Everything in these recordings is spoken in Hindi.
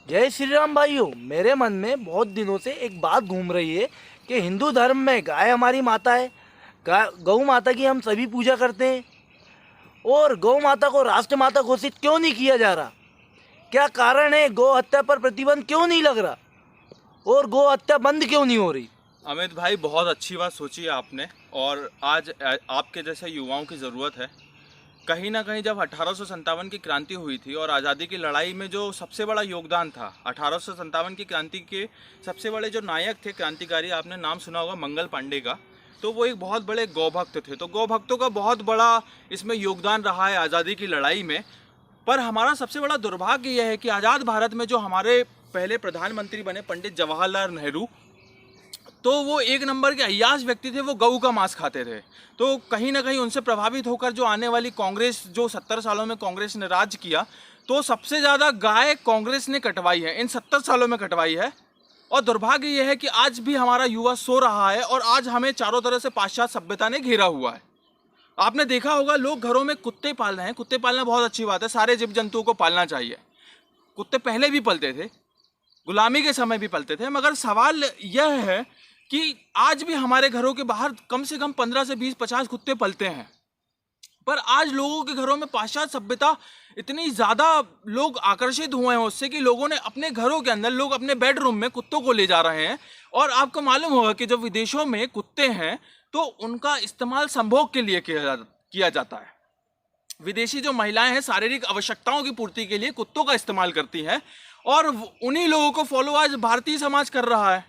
जय श्री राम भाइयों। मेरे मन में बहुत दिनों से एक बात घूम रही है कि हिंदू धर्म में गाय हमारी माता है। गौ माता की हम सभी पूजा करते हैं और गौ माता को राष्ट्र माता घोषित क्यों नहीं किया जा रहा? क्या कारण है? गौ हत्या पर प्रतिबंध क्यों नहीं लग रहा और गौ हत्या बंद क्यों नहीं हो रही? अमित भाई, बहुत अच्छी बात सोची है आपने। और आज आपके जैसे युवाओं की ज़रूरत है। कहीं ना कहीं जब 1857 की क्रांति हुई थी और आज़ादी की लड़ाई में जो सबसे बड़ा योगदान था, 1857 की क्रांति के सबसे बड़े जो नायक थे क्रांतिकारी, आपने नाम सुना होगा मंगल पांडे का। तो वो एक बहुत बड़े गौभक्त थे। तो गौभक्तों का बहुत बड़ा इसमें योगदान रहा है आज़ादी की लड़ाई में। पर हमारा सबसे बड़ा दुर्भाग्य यह है कि आज़ाद भारत में जो हमारे पहले प्रधानमंत्री बने पंडित जवाहरलाल नेहरू, तो वो एक नंबर के अय्याश व्यक्ति थे। वो गऊ का मांस खाते थे। तो कहीं ना कहीं उनसे प्रभावित होकर जो आने वाली कांग्रेस, जो 70 सालों में कांग्रेस ने राज किया, तो सबसे ज़्यादा गाय कांग्रेस ने कटवाई है, इन 70 सालों में कटवाई है। और दुर्भाग्य यह है कि आज भी हमारा युवा सो रहा है और आज हमें चारों तरफ से पाश्चात्य सभ्यता ने घेरा हुआ है। आपने देखा होगा लोग घरों में कुत्ते पाल रहे हैं। कुत्ते पालना बहुत अच्छी बात है, सारे जीव जंतुओं को पालना चाहिए। कुत्ते पहले भी पलते थे, गुलामी के समय भी पलते थे। मगर सवाल यह है कि आज भी हमारे घरों के बाहर कम से कम 15 से 20-50 कुत्ते पलते हैं। पर आज लोगों के घरों में पाश्चात्य सभ्यता इतनी ज़्यादा लोग आकर्षित हुए हैं उससे कि लोगों ने अपने घरों के अंदर, लोग अपने बेडरूम में कुत्तों को ले जा रहे हैं। और आपको मालूम होगा कि जब विदेशों में कुत्ते हैं तो उनका इस्तेमाल संभोग के लिए किया जाता है। विदेशी जो महिलाएं हैं शारीरिक आवश्यकताओं की पूर्ति के लिए कुत्तों का इस्तेमाल करती हैं। और उन्हीं लोगों को फॉलो आज भारतीय समाज कर रहा है।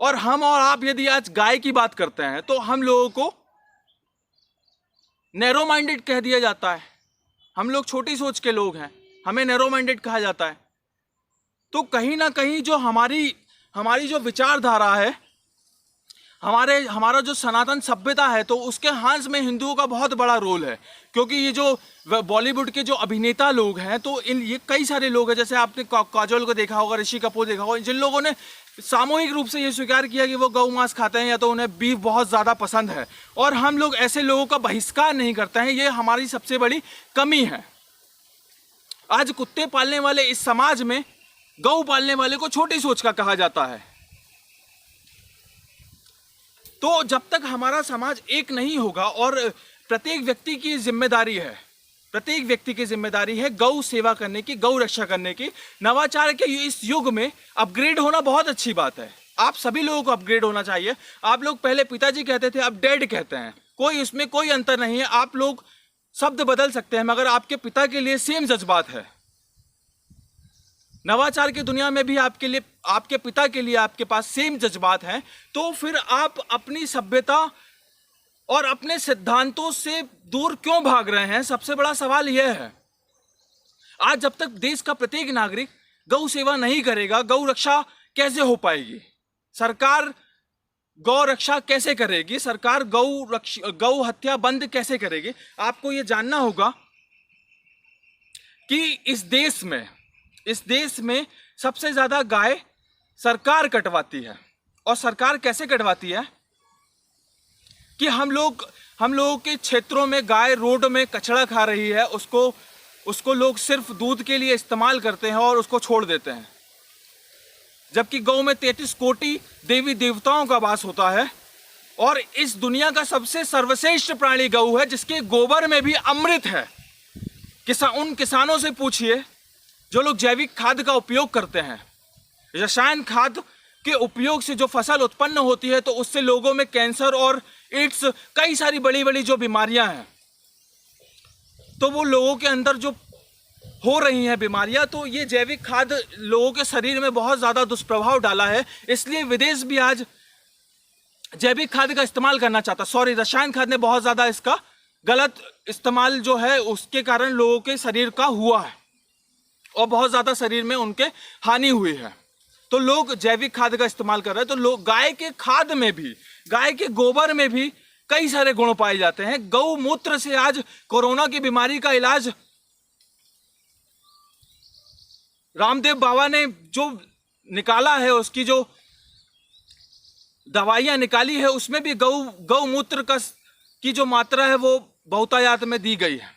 और हम और आप यदि आज गाय की बात करते हैं तो हम लोगों को नैरो माइंडेड कह दिया जाता है। हम लोग छोटी सोच के लोग हैं, हमें नैरो माइंडेड कहा जाता है। तो कहीं ना कहीं जो हमारी जो विचारधारा है, हमारा जो सनातन सभ्यता है, तो उसके हाँस में हिंदुओं का बहुत बड़ा रोल है। क्योंकि ये जो बॉलीवुड के जो अभिनेता लोग हैं, तो ये कई सारे लोग हैं, जैसे आपने काजोल को देखा होगा, ऋषि कपूर देखा होगा, जिन लोगों ने सामूहिक रूप से ये स्वीकार किया कि वो गौ मांस खाते हैं या तो उन्हें बीफ बहुत ज़्यादा पसंद है। और हम लोग ऐसे लोगों का बहिष्कार नहीं करते हैं, ये हमारी सबसे बड़ी कमी है। आज कुत्ते पालने वाले इस समाज में गौ पालने वाले को छोटी सोच का कहा जाता है। तो जब तक हमारा समाज एक नहीं होगा, और प्रत्येक व्यक्ति की जिम्मेदारी है गौ सेवा करने की, गौ रक्षा करने की। नवाचार के इस युग में अपग्रेड होना बहुत अच्छी बात है। आप सभी लोगों को अपग्रेड होना चाहिए। आप लोग पहले पिताजी कहते थे, अब डैड कहते हैं। उसमें कोई अंतर नहीं है। आप लोग शब्द बदल सकते हैं मगर आपके पिता के लिए सेम जज्बात है। नवाचार की दुनिया में भी आपके पिता के लिए आपके पास सेम जज्बात हैं। तो फिर आप अपनी सभ्यता और अपने सिद्धांतों से दूर क्यों भाग रहे हैं? सबसे बड़ा सवाल यह है। आज जब तक देश का प्रत्येक नागरिक गौ सेवा नहीं करेगा, गौ रक्षा कैसे हो पाएगी? सरकार गौ रक्षा कैसे करेगी? सरकार गौ हत्या बंद कैसे करेगी? आपको यह जानना होगा कि इस देश में सबसे ज्यादा गाय सरकार कटवाती है। और सरकार कैसे कटवाती है कि हम लोगों के क्षेत्रों में गाय रोड में कचरा खा रही है, उसको लोग सिर्फ दूध के लिए इस्तेमाल करते हैं और उसको छोड़ देते हैं। जबकि गौ में 33 कोटि देवी देवताओं का वास होता है। और इस दुनिया का सबसे सर्वश्रेष्ठ प्राणी गौ है, जिसके गोबर में भी अमृत है। उन किसानों से पूछिए जो लोग जैविक खाद का उपयोग करते हैं। रसायन खाद के उपयोग से जो फसल उत्पन्न होती है, तो उससे लोगों में कैंसर और एड्स, कई सारी बड़ी बड़ी जो बीमारियां हैं, तो वो लोगों के अंदर जो हो रही हैं बीमारियां, तो ये जैविक खाद लोगों के शरीर में बहुत ज्यादा दुष्प्रभाव डाला है। इसलिए विदेश भी आज जैविक खाद का इस्तेमाल करना चाहता, रसायन खाद ने बहुत ज्यादा इसका गलत इस्तेमाल जो है उसके कारण लोगों के शरीर का हुआ है और बहुत ज्यादा शरीर में उनके हानि हुई है। तो लोग जैविक खाद का इस्तेमाल कर रहे हैं। तो लोग गाय के खाद में भी, गाय के गोबर में भी कई सारे गुण पाए जाते हैं। गौ मूत्र से आज कोरोना की बीमारी का इलाज रामदेव बाबा ने जो निकाला है, उसकी जो दवाइयां निकाली है, उसमें भी गौ मूत्र की जो मात्रा है वो बहुतायत में दी गई है।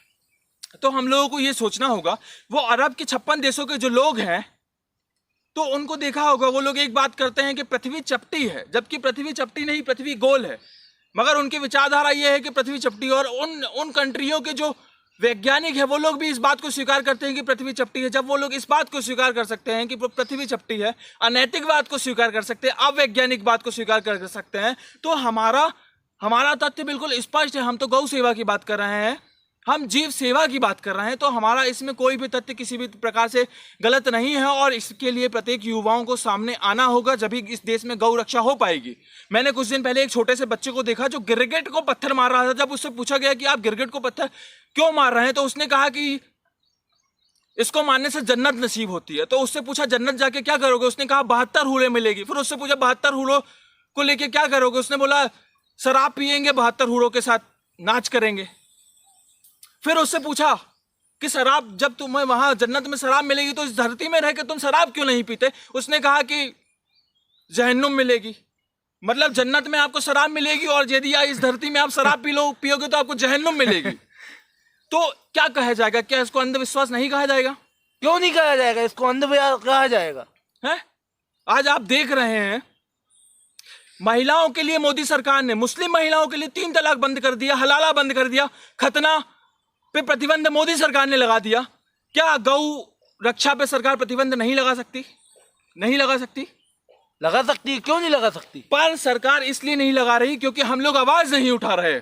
तो हम लोगों को ये सोचना होगा, वो अरब के 56 देशों के जो लोग हैं, तो उनको देखा होगा, वो लोग एक बात करते हैं कि पृथ्वी चपटी है, जबकि पृथ्वी चपटी नहीं, पृथ्वी गोल है। मगर उनकी विचारधारा ये है कि पृथ्वी चपटी, और उन कंट्रियों के जो वैज्ञानिक है वो लोग भी इस बात को स्वीकार करते हैं कि पृथ्वी चपटी है। जब वो लोग इस बात को स्वीकार कर सकते हैं कि पृथ्वी चपटी है, अनैतिक बात को स्वीकार कर सकते हैं, अवैज्ञानिक बात को स्वीकार कर सकते हैं, तो हमारा तथ्य बिल्कुल स्पष्ट है। हम तो गौ सेवा की बात कर रहे हैं, हम जीव सेवा की बात कर रहे हैं, तो हमारा इसमें कोई भी तथ्य किसी भी प्रकार से गलत नहीं है। और इसके लिए प्रत्येक युवाओं को सामने आना होगा, जब ही इस देश में गौ रक्षा हो पाएगी। मैंने कुछ दिन पहले एक छोटे से बच्चे को देखा जो गिरगिट को पत्थर मार रहा था। जब उससे पूछा गया कि आप गिरगिट को पत्थर क्यों मार रहे हैं, तो उसने कहा कि इसको मारने से जन्नत नसीब होती है। तो उससे पूछा जन्नत जाके क्या करोगे, उसने कहा 72 हूरें मिलेगी। फिर उससे पूछा 72 हूरों को लेके क्या करोगे, उसने बोला शराब पियेंगे, 72 हूरों के साथ नाच करेंगे। फिर उससे पूछा कि शराब, जब तुम्हें वहां जन्नत में शराब मिलेगी तो इस धरती में रह के तुम शराब क्यों नहीं पीते, उसने कहा कि जहन्नुम मिलेगी। मतलब जन्नत में आपको शराब मिलेगी और यदि इस धरती में आप शराब पियोगे तो आपको जहन्नुम मिलेगी। तो क्या कहा जाएगा, क्या इसको अंधविश्वास नहीं कहा जाएगा? क्यों नहीं कहा जाएगा, इसको अंधविश्वास कहा जाएगा है? आज आप देख रहे हैं महिलाओं के लिए मोदी सरकार ने, मुस्लिम महिलाओं के लिए 3 तलाक बंद कर दिया, हलाला बंद कर दिया, खतना पे प्रतिबंध मोदी सरकार ने लगा दिया। क्या गौ रक्षा पे सरकार प्रतिबंध नहीं लगा सकती? नहीं लगा सकती? लगा सकती है, क्यों नहीं लगा सकती? पर सरकार इसलिए नहीं लगा रही क्योंकि हम लोग आवाज नहीं उठा रहे।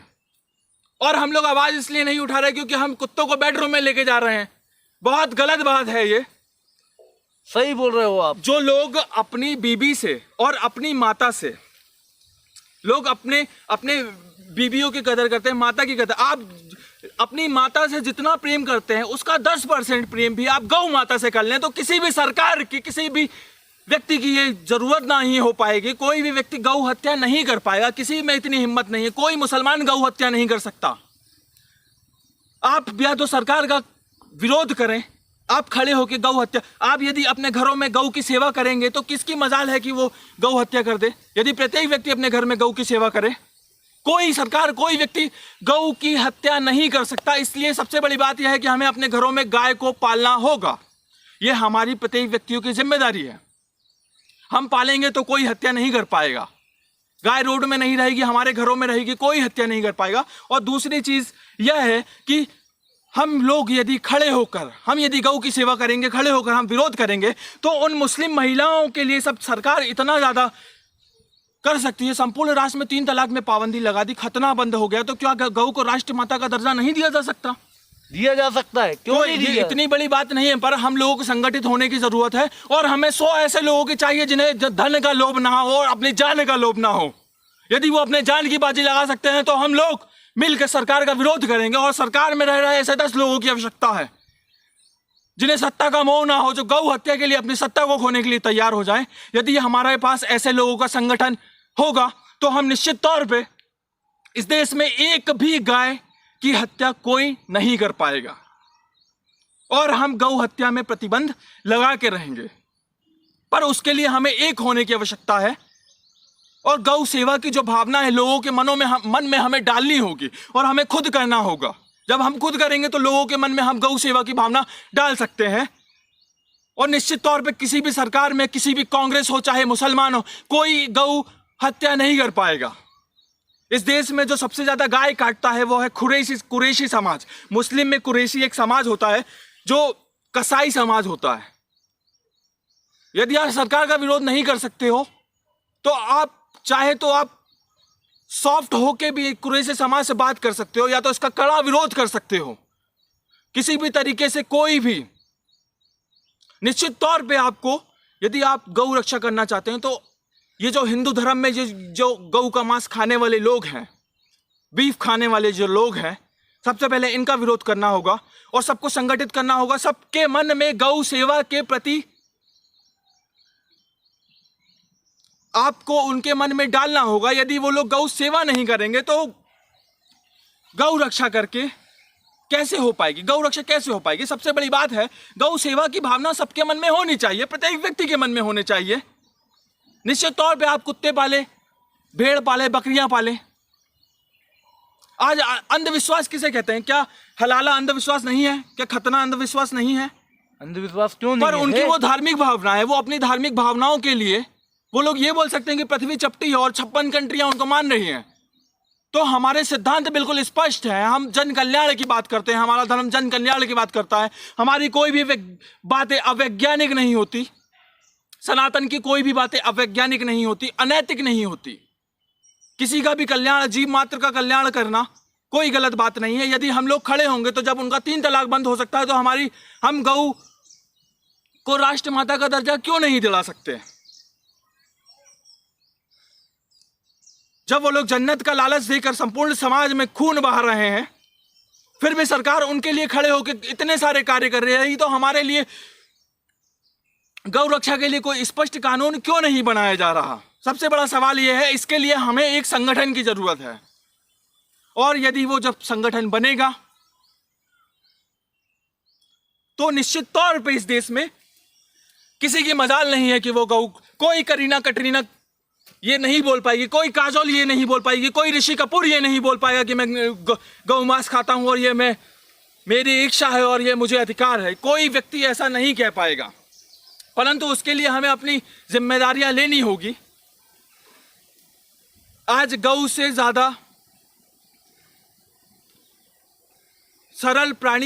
और हम लोग आवाज इसलिए नहीं उठा रहे क्योंकि हम कुत्तों को बेडरूम में लेके जा रहे हैं। बहुत गलत बात है ये। सही बोल रहे हो आप। जो लोग अपनी बीबी से और अपनी माता से, लोग अपने बीबियों की कदर करते हैं, माता की कदर, आप अपनी माता से जितना प्रेम करते हैं उसका 10% प्रेम भी आप गौ माता से कर लें तो किसी भी सरकार की, किसी भी व्यक्ति की ये जरूरत नहीं हो पाएगी। कोई भी व्यक्ति गौ हत्या नहीं कर पाएगा, किसी में इतनी हिम्मत नहीं है। कोई मुसलमान गौ हत्या नहीं कर सकता। आप या तो सरकार का विरोध करें, आप खड़े होकर गौ हत्या, आप यदि अपने घरों में गौ की सेवा करेंगे तो किसकी मजाल है कि वो गौ हत्या कर दे? यदि प्रत्येक व्यक्ति अपने घर में गौ की सेवा करे, कोई सरकार, कोई व्यक्ति गौ की हत्या नहीं कर सकता। इसलिए सबसे बड़ी बात यह है कि हमें अपने घरों में गाय को पालना होगा। यह हमारी प्रत्येक व्यक्तियों की जिम्मेदारी है। हम पालेंगे तो कोई हत्या नहीं कर पाएगा। गाय रोड में नहीं रहेगी, हमारे घरों में रहेगी, कोई हत्या नहीं कर पाएगा। और दूसरी चीज यह है कि हम लोग यदि खड़े होकर, हम यदि गौ की सेवा करेंगे, खड़े होकर हम विरोध करेंगे तो उन मुस्लिम महिलाओं के लिए सब सरकार इतना ज्यादा कर सकती है। संपूर्ण राष्ट्र में 3 तलाक में पाबंदी लगा दी, खतना बंद हो गया, तो क्या गौ को राष्ट्र माता का दर्जा नहीं दिया जा सकता? दिया जा सकता है, क्यों नहीं दिया? इतनी बड़ी बात नहीं है, पर हम लोगों को संगठित होने की जरूरत है। और हमें 100 ऐसे लोगों की चाहिए जिन्हें धन का लोभ ना हो और अपनी जान का लोभ ना हो। यदि वो अपने जान की बाजी लगा सकते हैं तो हम लोग मिलकर सरकार का विरोध करेंगे। और सरकार में रह रहे ऐसे 10 लोगों की आवश्यकता है जिन्हें सत्ता का मोह ना हो, जो गौ हत्या के लिए अपनी सत्ता को खोने के लिए तैयार हो जाए। यदि हमारे पास ऐसे लोगों का संगठन होगा तो हम निश्चित तौर पे इस देश में एक भी गाय की हत्या कोई नहीं कर पाएगा और हम गौ हत्या में प्रतिबंध लगा के रहेंगे। पर उसके लिए हमें एक होने की आवश्यकता है और गौ सेवा की जो भावना है लोगों के मन में हमें डालनी होगी और हमें खुद करना होगा। जब हम खुद करेंगे तो लोगों के मन में हम गौ सेवा की भावना डाल सकते हैं। और निश्चित तौर पे किसी भी सरकार में, किसी भी कांग्रेस हो चाहे मुसलमान हो, कोई गौ हत्या नहीं कर पाएगा। इस देश में जो सबसे ज्यादा गाय काटता है वो है कुरैशी समाज। मुस्लिम में कुरैशी एक समाज होता है जो कसाई समाज होता है। यदि आप सरकार का विरोध नहीं कर सकते हो तो आप चाहे तो आप सॉफ्ट होके भी कुरैशी समाज से बात कर सकते हो या तो इसका कड़ा विरोध कर सकते हो। किसी भी तरीके से कोई भी, निश्चित तौर पे आपको, यदि आप गौ रक्षा करना चाहते हैं तो ये जो हिंदू धर्म में जो गौ का मांस खाने वाले लोग हैं, बीफ खाने वाले जो लोग हैं, सबसे पहले इनका विरोध करना होगा और सबको संगठित करना होगा। सबके मन में गौ सेवा के प्रति आपको उनके मन में डालना होगा। यदि वो लोग गौ सेवा नहीं करेंगे तो गौ रक्षा करके कैसे हो पाएगी? गौ रक्षा कैसे हो पाएगी? सबसे बड़ी बात है गौ सेवा की भावना सबके मन में होनी चाहिए, प्रत्येक व्यक्ति के मन में होने चाहिए। निश्चित तौर पे आप कुत्ते पाले, भेड़ पाले, बकरियां पाले। आज अंधविश्वास किसे कहते हैं? क्या हलाला अंधविश्वास नहीं है? क्या खतना अंधविश्वास नहीं है? अंधविश्वास क्यों नहीं पर है? उनकी वो धार्मिक भावना है, वो अपनी धार्मिक भावनाओं के लिए वो लोग ये बोल सकते हैं कि पृथ्वी चपटी है और 56 कंट्रियां उनको मान रही हैं। तो हमारे सिद्धांत बिल्कुल स्पष्ट है, हम जन कल्याण की बात करते हैं, हमारा धर्म जन कल्याण की बात करता है। हमारी कोई भी बातें अवैज्ञानिक नहीं होती, सनातन की कोई भी बातें अवैज्ञानिक नहीं होती, अनैतिक नहीं होती। किसी का भी कल्याण, जीव मात्र का कल्याण करना कोई गलत बात नहीं है। यदि हम लोग खड़े होंगे तो जब उनका 3 तलाक बंद हो सकता है तो हम गौ को राष्ट्रमाता का दर्जा क्यों नहीं दिला सकते? जब वो लोग जन्नत का लालच देकर संपूर्ण समाज में खून बहा रहे हैं, फिर भी सरकार उनके लिए खड़े होकर इतने सारे कार्य कर रही है, तो हमारे लिए गौ रक्षा के लिए कोई स्पष्ट कानून क्यों नहीं बनाया जा रहा? सबसे बड़ा सवाल यह है। इसके लिए हमें एक संगठन की जरूरत है, और यदि वो जब संगठन बनेगा तो निश्चित तौर पे इस देश में किसी की मजाल नहीं है कि वो गौ, कोई करीना कटरीना ये नहीं बोल पाएगी, कोई काजोल ये नहीं बोल पाएगी, कोई ऋषि कपूर ये नहीं बोल पाएगा कि मैं गौ मांस खाता हूं और ये मेरी इच्छा है और ये मुझे अधिकार है। कोई व्यक्ति ऐसा नहीं कह पाएगा, परंतु उसके लिए हमें अपनी जिम्मेदारियां लेनी होगी। आज गौ से ज्यादा सरल प्राणी